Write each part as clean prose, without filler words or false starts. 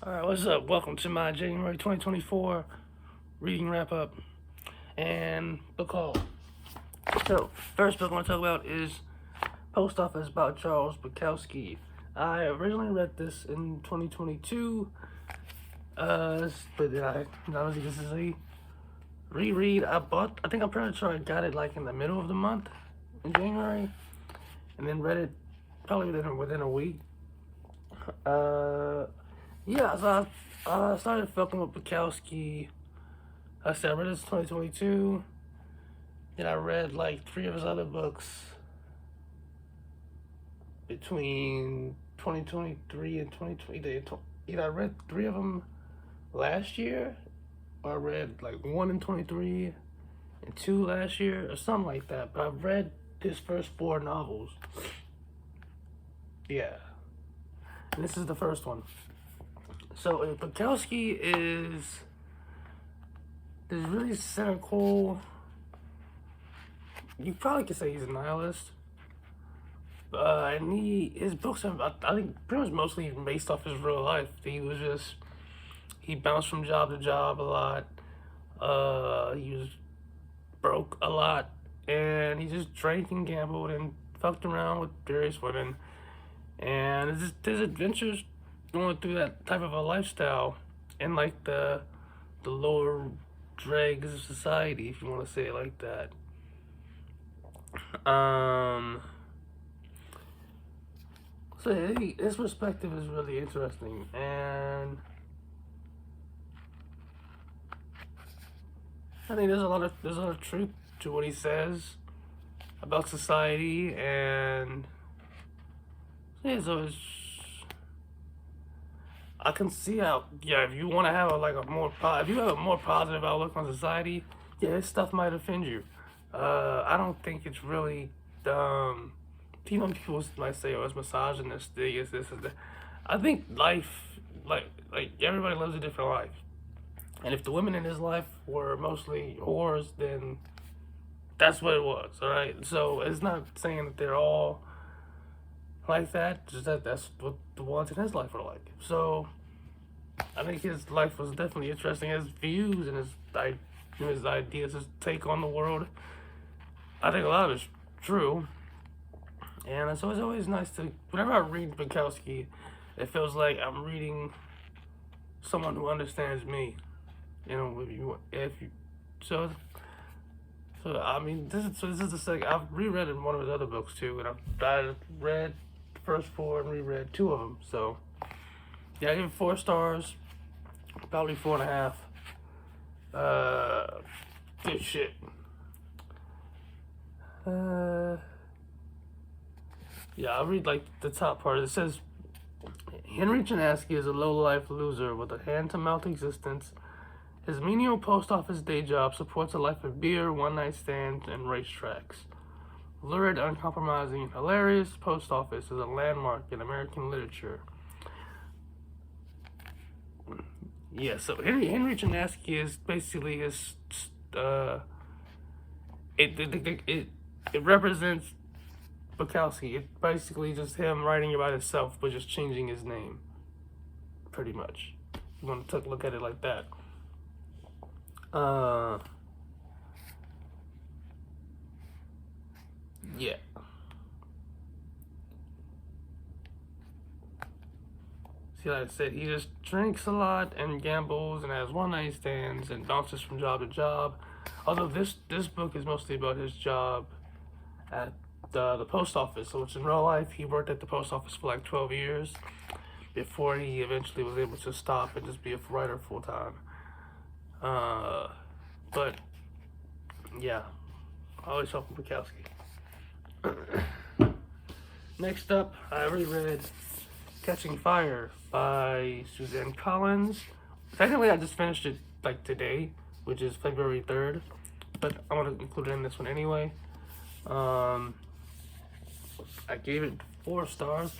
Alright, what's up? Welcome to my January 2024 reading wrap up and book haul. So, first book I want to talk about is Post Office by Charles Bukowski. I originally read this in 2022, but obviously this is a reread. I think I'm pretty sure I got it like in the middle of the month in January, and then read it probably within a week. Yeah, so I started fucking with Bukowski. I said I read this in 2022. Then I read like 3 of his other books between 2023 and 2020. Either I read 3 of them last year, or I read like 1 in 23 and 2 last year, or something like that. But I've read his first 4 novels. Yeah. And this is the first one. So Bukowski is really cynical. You probably could say he's a nihilist. And his books are, I think, pretty much mostly based off his real life. He bounced from job to job a lot. He was broke a lot, and he just drank and gambled and fucked around with various women. And it's just his adventures going through that type of a lifestyle in like the lower dregs of society, if you want to say it like that. So his perspective is really interesting, and I think there's a lot of truth to what he says about society, and yeah, so I can see how, yeah, if you want to have if you have a more positive outlook on society, yeah, this stuff might offend you. I don't think it's really, people might say, oh, it's misogynistic, it's this, and that. I think life, like everybody lives a different life. And if the women in his life were mostly whores, then that's what it was, alright? So it's not saying that they're all like that, just that's what the ones in his life are like. So I think his life was definitely interesting. His views and his ideas, his take on the world, I think a lot of it's true. And so it's always nice to, whenever I read Bukowski, it feels like I'm reading someone who understands me. You know, so I mean, this is the second. I've reread one of his other books too, and I read the first 4 and reread 2 of them. So yeah, I give it 4 stars, probably 4.5. Good shit. Yeah, I'll read like the top part. It says, Henry Chinaski is a low-life loser with a hand-to-mouth existence. His menial post office day job supports a life of beer, one-night stands, and racetracks. Lurid, uncompromising, and hilarious, Post Office is a landmark in American literature. Yeah, so Henry Chinaski is basically his, it represents Bukowski. It's basically just him writing about himself, but just changing his name, pretty much. You want to look at it like that. Yeah. See, like I said, he just drinks a lot and gambles and has one-night stands and bounces from job to job. Although this book is mostly about his job at the post office, which in real life he worked at the post office for like 12 years before he eventually was able to stop and just be a writer full time. But yeah, I always hope Bukowski. Next up, I reread Catching Fire by Suzanne Collins. Technically, I just finished it like today, which is February 3rd, but I want to include it in this one anyway. I gave it 4 stars.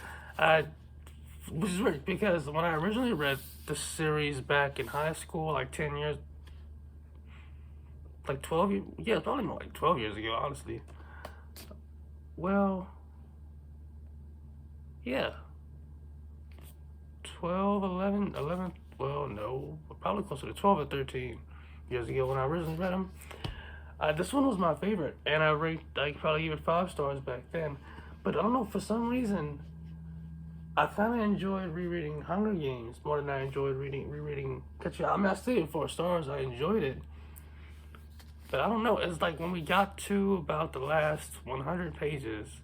Which is weird because when I originally read the series back in high school, like 10 years, like 12 years, yeah, probably more like 12 years ago, honestly. Well, yeah, 12, 11, 11. Well, no, probably closer to 12 or 13 years ago when I originally read them. This one was my favorite, and I probably give it 5 stars back then. But I don't know, for some reason, I kind of enjoyed rereading Hunger Games more than I enjoyed rereading CashApp. I mean, I still gave 4 stars. I enjoyed it, but I don't know. It's like when we got to about the last 100 pages,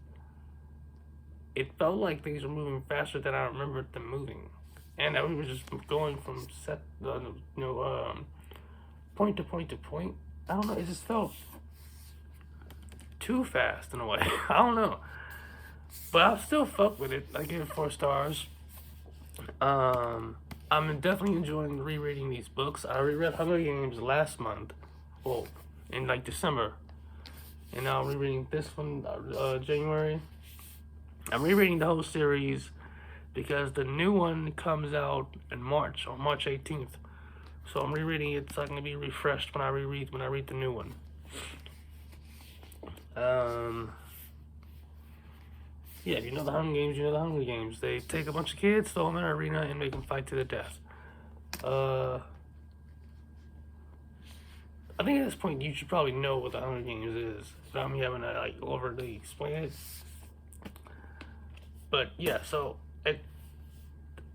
it felt like things were moving faster than I remembered them moving, and that we were just going from point to point to point. I don't know. It just felt too fast in a way. I don't know, but I still fuck with it. I give it 4 stars. I'm definitely enjoying rereading these books. I reread Hunger Games last month, well, in like December, and now I'm rereading this one, January. I'm rereading the whole series because the new one comes out in March, on March 18th. So I'm rereading it so I can be refreshed when I read the new one. Yeah, if you know the Hunger Games, you know the Hunger Games. They take a bunch of kids, throw them in an arena, and make them fight to the death. I think at this point you should probably know what the Hunger Games is, but I'm having to like overly explain it. But yeah, so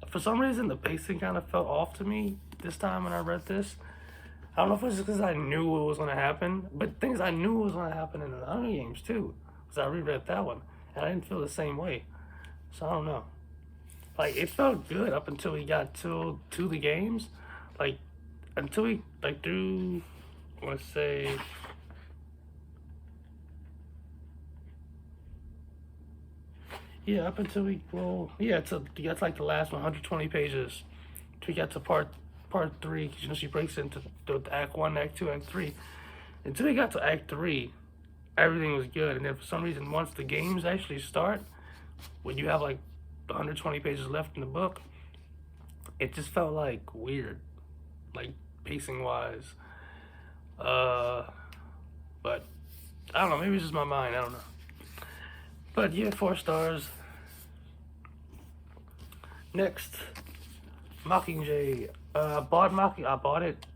for some reason the pacing kind of felt off to me this time when I read this. I don't know if it was because I knew what was going to happen, but things I knew was going to happen in the Hunger Games too, because I reread that one and I didn't feel the same way. So I don't know. Like, it felt good up until we got to the games, like until we like through, let's say, yeah, up until it's like the last 120 pages. Till we got to part 3, because she breaks into the Act 1, Act 2, Act 3. Until we got to Act 3, everything was good, and then for some reason, once the games actually start, when you have like 120 pages left in the book, it just felt like weird, like pacing wise. But I don't know, maybe it's just my mind, I don't know. But yeah, 4 stars. Next, Mockingjay. I bought it.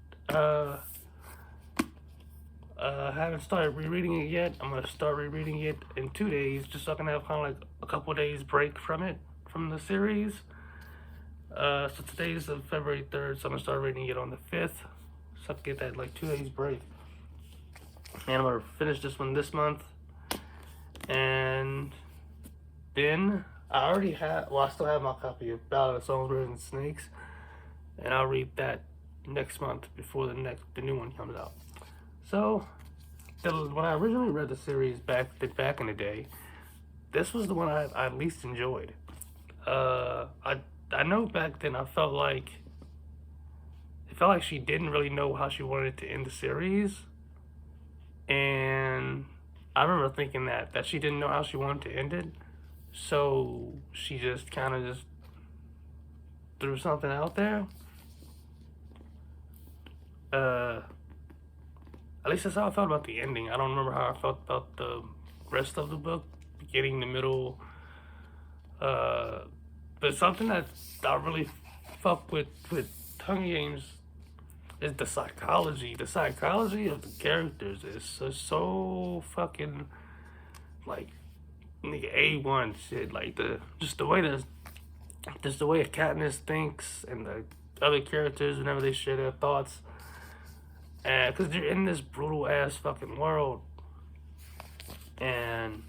Haven't started rereading it yet. I'm gonna start rereading it in 2 days, just so I can have kind of like a couple days break from the series. So today's the February 3rd, so I'm gonna start reading it on the 5th, so I can get that like 2 days break. And I'm gonna finish this one this month, and then I still have my copy of Ballad of Songbirds and Snakes, and I'll read that next month before the new one comes out. So, when I originally read the series back in the day, this was the one I least enjoyed. I know back then it felt like she didn't really know how she wanted to end the series, and I remember thinking that she didn't know how she wanted to end it, so she just kind of just threw something out there. At least that's how I felt about the ending. I don't remember how I felt about the rest of the book, beginning, the middle. But something that I really fuck with Hunger Games is the psychology. The psychology of the characters is so fucking like nigga A1 shit. Like the way Katniss thinks and the other characters whenever they share their thoughts. And because they're in this brutal ass fucking world, and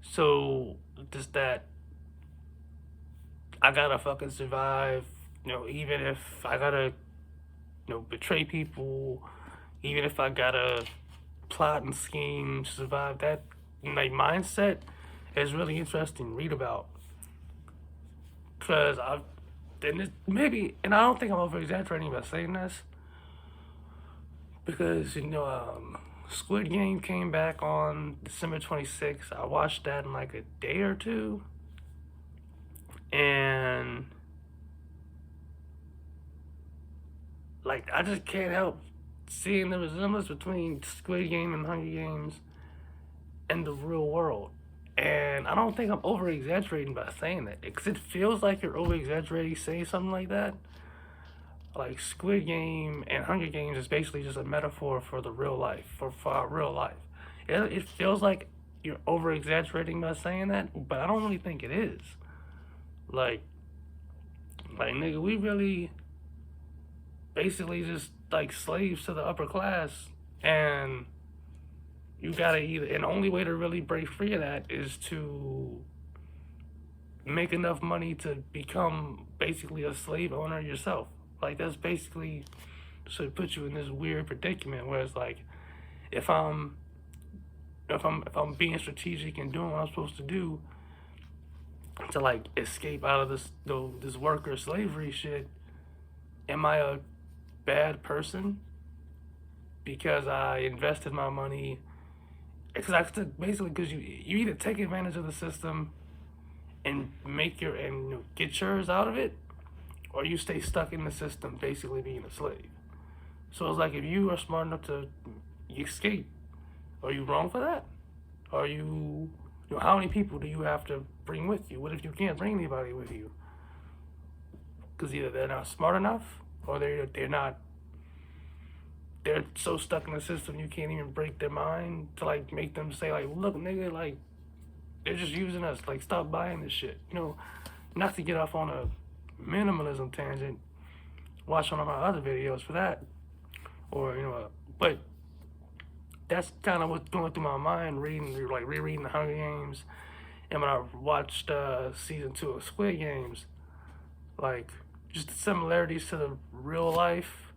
so just that I gotta fucking survive, even if I gotta, betray people, even if I gotta plot and scheme to survive. That like mindset is really interesting to read about, because and I don't think I'm over exaggerating by saying this, because Squid Game came back on December 26th. I watched that in like a day or two, and like I just can't help seeing the resemblance between Squid Game and Hunger Games and the real world. And I don't think I'm over exaggerating by saying that, because it feels like you're over exaggerating saying something like that. Like Squid Game and Hunger Games is basically just a metaphor for the real life, for our real life. It feels like you're over exaggerating by saying that, but I don't really think it is. Like, nigga, we really basically just like slaves to the upper class, and you gotta either, and the only way to really break free of that is to make enough money to become basically a slave owner yourself. Like, that's basically should put you in this weird predicament where it's like, if I'm being strategic and doing what I'm supposed to do to like escape out of this worker slavery shit, am I a bad person because I invested my money? Because basically, because you either take advantage of the system and get yours out of it, or you stay stuck in the system, basically being a slave. So it's like, if you are smart enough to escape, are you wrong for that? Are you know, how many people do you have to bring with you? What if you can't bring anybody with you? Because either they're not smart enough, or they're so stuck in the system you can't even break their mind to like make them say like, look, nigga, like, they're just using us. Like, stop buying this shit. You know, not to get off on a minimalism tangent. Watch one of my other videos for that. Or, you know, but that's kind of what's going through my mind rereading the Hunger Games. And when I watched season 2 of Squid Games, like, just the similarities to the real life,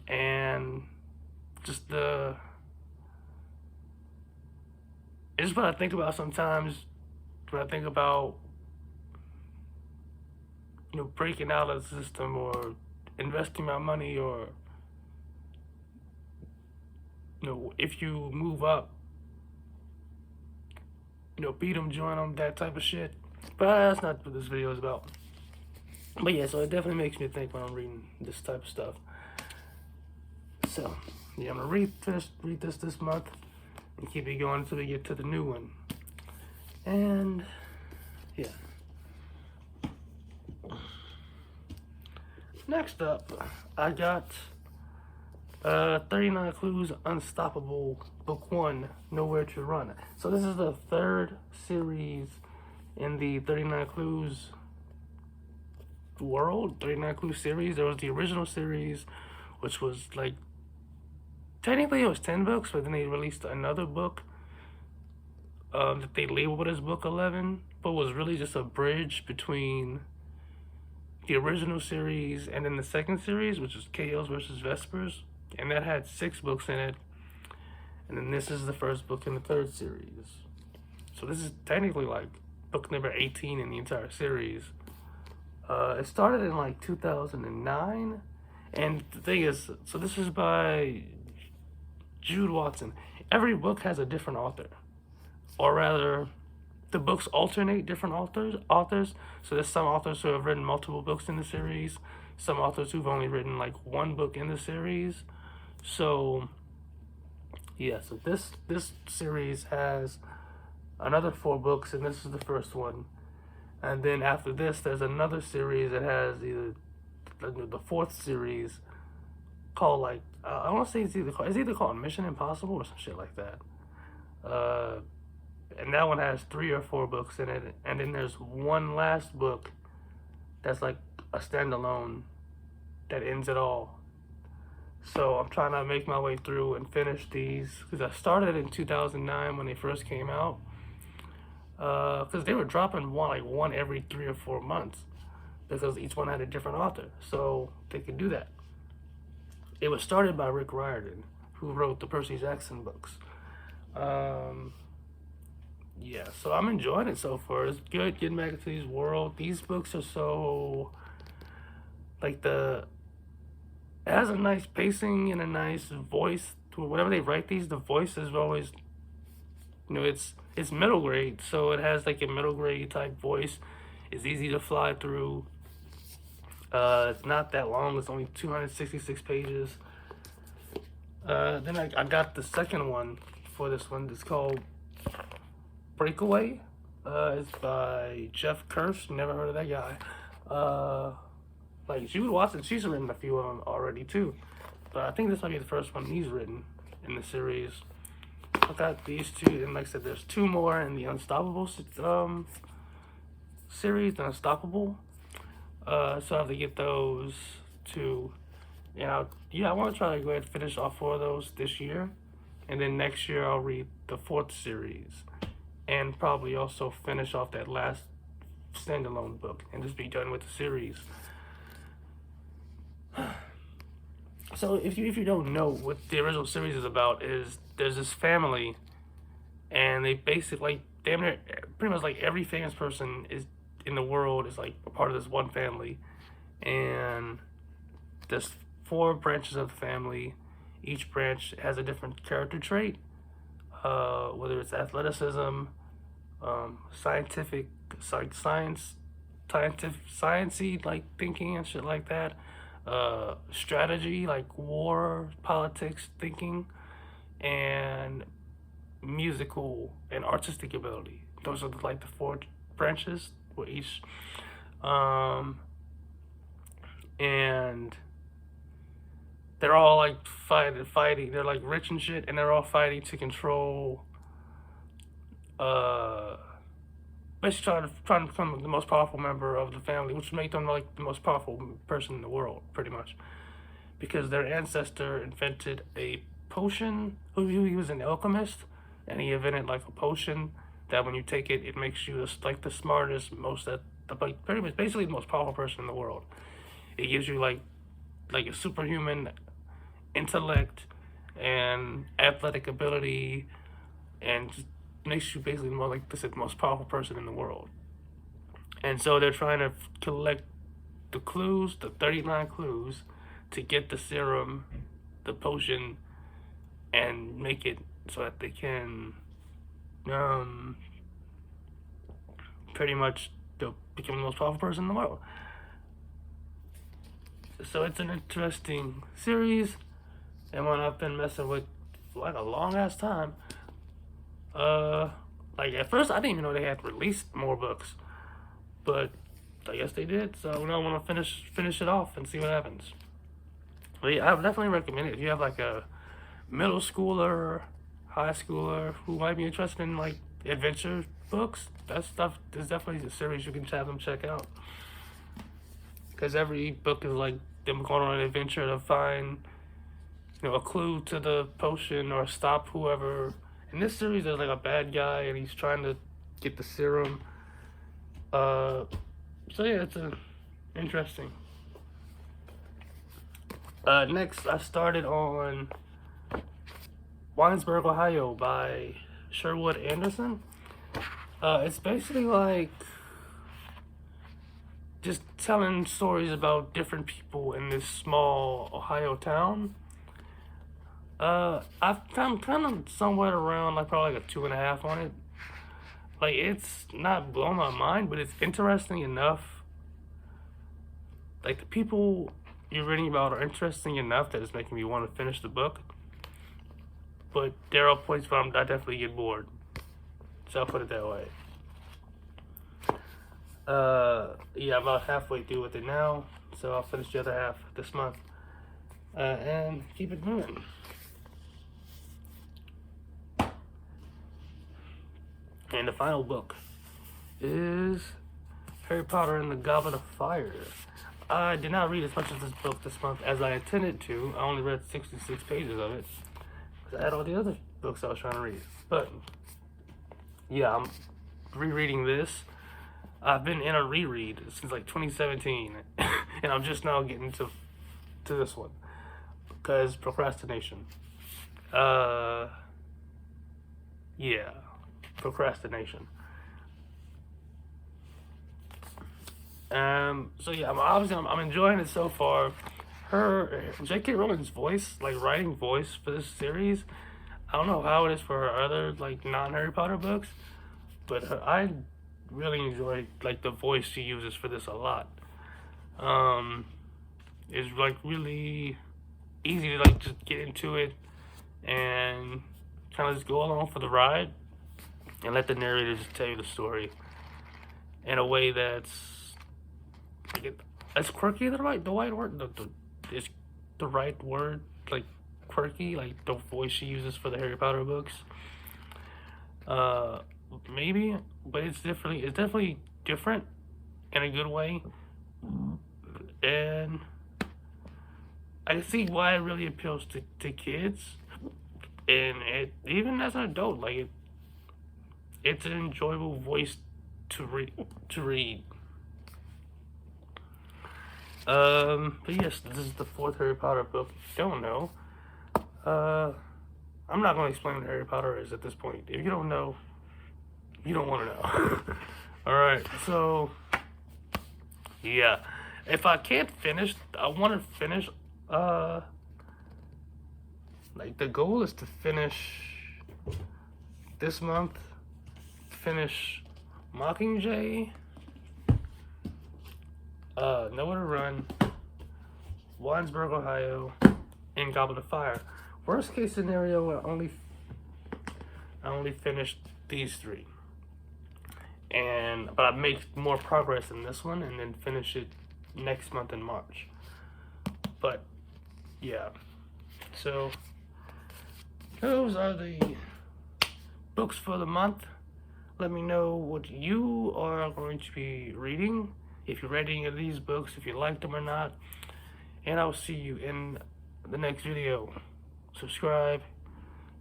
and just it's what I think about sometimes when I think about, you know, breaking out of the system or investing my money, or, you know, if you move up, you know, beat them, join them, that type of shit. But that's not what this video is about. But yeah, so it definitely makes me think when I'm reading this type of stuff. So yeah, I'm gonna read this month and keep it going until we get to the new one. And yeah. Next up, I got 39 Clues Unstoppable Book 1, Nowhere to Run. So this is the third series in the 39 Clues world, 39 Clues series. There was the original series, which was like, technically it was 10 books, but then they released another book that they labeled as Book 11, but was really just a bridge between the original series and then the second series, which was Chaos versus Vespers, and that had 6 books in it. And then this is the first book in the third series. So this is technically like book number 18 in the entire series. It started in like 2009, and the thing is, so this was by Jude Watson. Every book has a different author, or rather, the books alternate different authors. So there's some authors who have written multiple books in the series, some authors who've only written like one book in the series. So yeah, so this series has another 4 books, and this is the first one. And then after this, there's another series that has either the 4th series called like, I want to say it's either called Mission Impossible or some shit like that. And that one has 3 or 4 books in it. And then there's one last book that's like a standalone that ends it all. So I'm trying to make my way through and finish these, because I started in 2009 when they first came out. Because they were dropping one every 3 or 4 months, because each one had a different author, so they could do that. It was started by Rick Riordan, who wrote the Percy Jackson books. Yeah, so I'm enjoying it so far. It's good getting back into these world. These books are so, like, it has a nice pacing and a nice voice. Whenever they write these, the voice is always, you know, it's middle grade, so it has like a middle grade type voice. It's easy to fly through. It's not that long. It's only 266 pages. Then I got the second one for this one. It's called Breakaway. It's by Jeff Kirsch. Never heard of that guy. Like Jude Watson, she's written a few of them already too, but I think this might be the first one he's written in the series. I got these two, and like I said, there's two more in the Unstoppable series, the Unstoppable. So I have to get those two. And I want to try to go ahead and finish all four of those this year, and then next year I'll read the fourth series, and probably also finish off that last standalone book, and just be done with the series. So if you don't know what the original series is about, is there's this family, and they basically, like, damn near pretty much like every famous person is in the world is like a part of this one family, and there's 4 branches of the family. Each branch has a different character trait, whether it's athleticism, scientific, sciencey like thinking and shit like that, strategy like war, politics thinking, and musical and artistic ability. Those are like the 4 branches for each, and they're all like fighting. They're like rich and shit, and they're all fighting to control. Basically trying to become the most powerful member of the family, which make them like the most powerful person in the world, pretty much, because their ancestor invented a potion. He was an alchemist, and he invented like a potion that when you take it, it makes you like the smartest, like pretty much basically the most powerful person in the world. It gives you like a superhuman intellect and athletic ability, and just makes you basically more like the most powerful person in the world. And so they're trying to collect the clues, the 39 clues, to get the serum, the potion, and make it so that they can pretty much become the most powerful person in the world. So it's an interesting series, and one I've been messing with for like a long ass time. Like at first I didn't even know they had released more books, but I guess they did. So now I want to finish it off and see what happens. But yeah, I would definitely recommend it if you have like a middle schooler, high schooler who might be interested in like adventure books. That stuff is definitely a series you can have them check out, because every book is like them going on an adventure to find, a clue to the potion or stop whoever. In this series, there's like a bad guy, and he's trying to get the serum. So yeah, it's interesting. Next, I started on Winesburg, Ohio by Sherwood Anderson. It's basically like just telling stories about different people in this small Ohio town. I've come kind of somewhere around like probably like a 2.5 on it. Like, it's not blowing my mind, but it's interesting enough. Like, the people you're reading about are interesting enough that it's making me want to finish the book. But there are points where I definitely get bored. So I'll put it that way. Yeah, I'm about halfway through with it now, so I'll finish the other half this month. And keep it moving. And the final book is Harry Potter and the Goblet of Fire. I did not read as much of this book this month as I intended to. I only read 66 pages of it, because I had all the other books I was trying to read. But yeah, I'm rereading this. I've been in a reread since like 2017, and I'm just now getting to this one, because procrastination. Yeah, procrastination. So yeah, I'm enjoying it so far. J.K. Rowling's voice, like writing voice for this series, I don't know how it is for her other like non-Harry Potter books, but I really enjoy like the voice she uses for this a lot. It's like really easy to like just get into it and kind of just go along for the ride and let the narrator just tell you the story in a way that's quirky. The right word, is the right word, like quirky, like the voice she uses for the Harry Potter books. Maybe, but it's definitely different in a good way, and I see why it really appeals to kids, and even as an adult, like it's an enjoyable voice to read. But yes, this is the fourth Harry Potter book. If you don't know, I'm not going to explain what Harry Potter is at this point. If you don't know, you don't want to know. Alright, so, yeah. If I can't finish, I want to finish, like, the goal is to finish this month, finish Mockingjay, Nowhere to Run, Winesburg, Ohio, and Goblet of Fire. Worst case scenario, I only finished these three, but I make more progress in this one, and then finish it next month in March. But yeah, so those are the books for the month. Let me know what you are going to be reading, if you read any of these books, if you liked them or not, and I'll see you in the next video. Subscribe,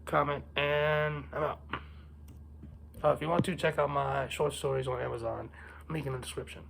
comment, and I'm out. If you want to, check out my short stories on Amazon. Link in the description.